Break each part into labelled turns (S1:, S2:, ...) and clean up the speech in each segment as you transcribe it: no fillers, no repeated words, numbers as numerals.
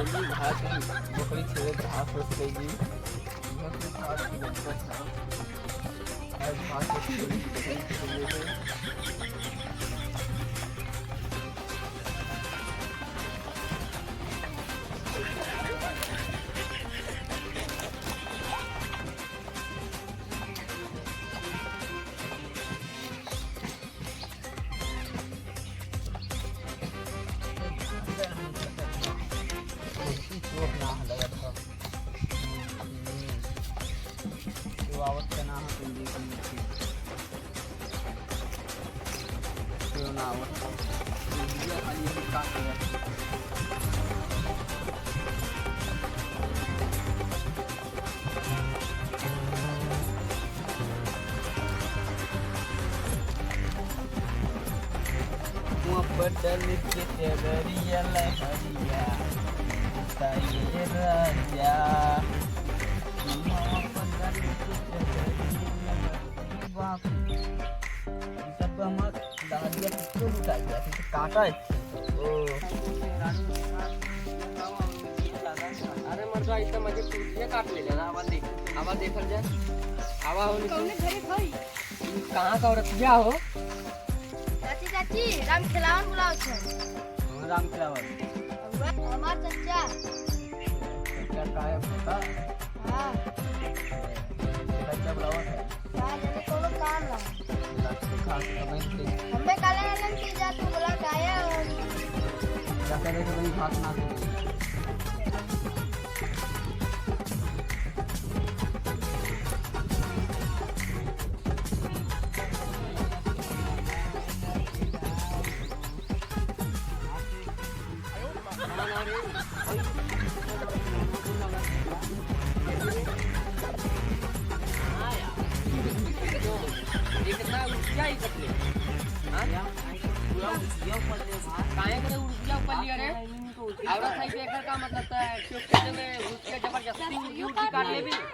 S1: जल्दी घास बकरी छेड़े घास हो गई यह तो घास की जरूरत है आज घास हो गई बकरी छेड़े चोट ना लगत हो जो आवत के ना हो तुम देखी क्यों ना आवत ये खाली ये का है बदल के तेरिया लहरिया ताये राजा बदल के तेरिया बाप सब मत दादिया कितने उठा गया तो काटा है ओ
S2: अरे मर्दा इतना मजे कुर्सियां काट ले लेना आवाज देखल जाए आवा हो
S3: कौने घरे भाई
S2: कहां का औरत क्या हो
S3: चाची चाची राम खिलावन बुलाओ छे
S1: राम खिलावन
S3: हमार चचा
S1: क्या काय पता
S3: हां
S1: क्या बुलावा है
S3: क्या जाने कोनो काम ला
S1: खास समय से
S3: हमें काले वाले की जा तू बुला काया
S1: क्या करे तो वही घास ना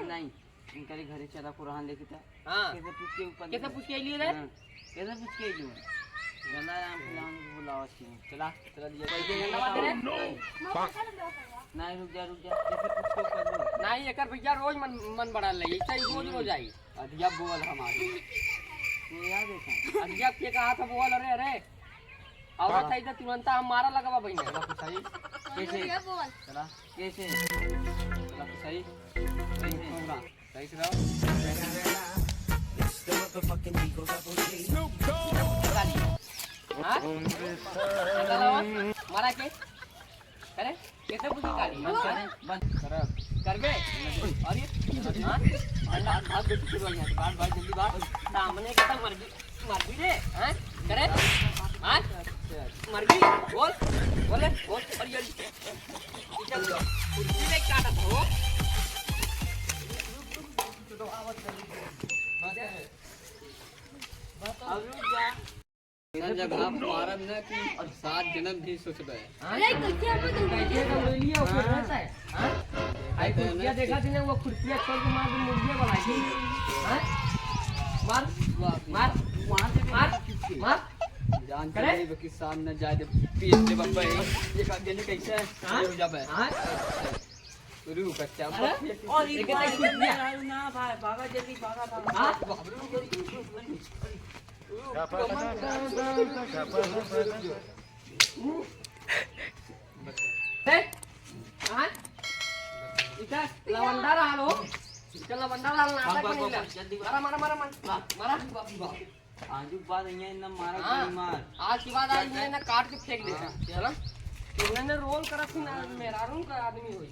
S2: नहीं इनके घरे चला कुरान लेके था
S1: हां
S2: कैसे पूछ के ऊपर
S1: कैसे पूछ के आइली रे
S2: कैसे पूछ के आइली गंदा नाम खिलावन बुलावा छी
S1: चला चला दिया
S2: गंदा बात रे नहीं रुक जा कैसे पूछ के ऊपर
S1: नहीं एकर भैया रोज मन बढ़ा ले ऐसा ही रोज आई अधिया बोल हमारी
S2: ये याद है
S1: अधिया के कहा था बोल अरे अरे और सही तो तुरंत हम मारा लगवा बहिन सही
S2: कैसे
S3: ये बोल
S2: चला कैसे
S1: सही सही से रहो मारा के करे कैसे पूछी काली बंद कर बे अरे हां हाथ दे शुरू हो गया बात भाई जल्दी बात सामने के तो मर भी रे हैं करे हां मर भी बोले बोल और ये चल कुर्सी में काटा हो तो आवाज अब रुक जा इधर जगह मारम ना कि और 7 जन्म भी सोचबे
S3: अरे कैसे हम तुम
S2: कैसे का ले लिया वो रहता है हां आई कुर्सिया देखा थी ना वो कुर्सिया छोड़ के मार मुर्गिया बनाई थी हां मार मार मार मार
S1: जान करे कि सामने जाए दे पीस दे बब्बे ये का देने कैसे हो जाबे
S2: हां
S1: रुक कच्चा
S2: और ये कुर्सिया ना भाई भागा जल्दी भागा हां लवंडा रहा चल लवंडा रहा जल्दी मारा मारा मारा मारा
S1: आज बाद यहाँ मारा मार
S2: आज की बात आज मैंने काट के फेंक देता चलो तुमने रोल करा थी ना मेरा रूम का आदमी हुई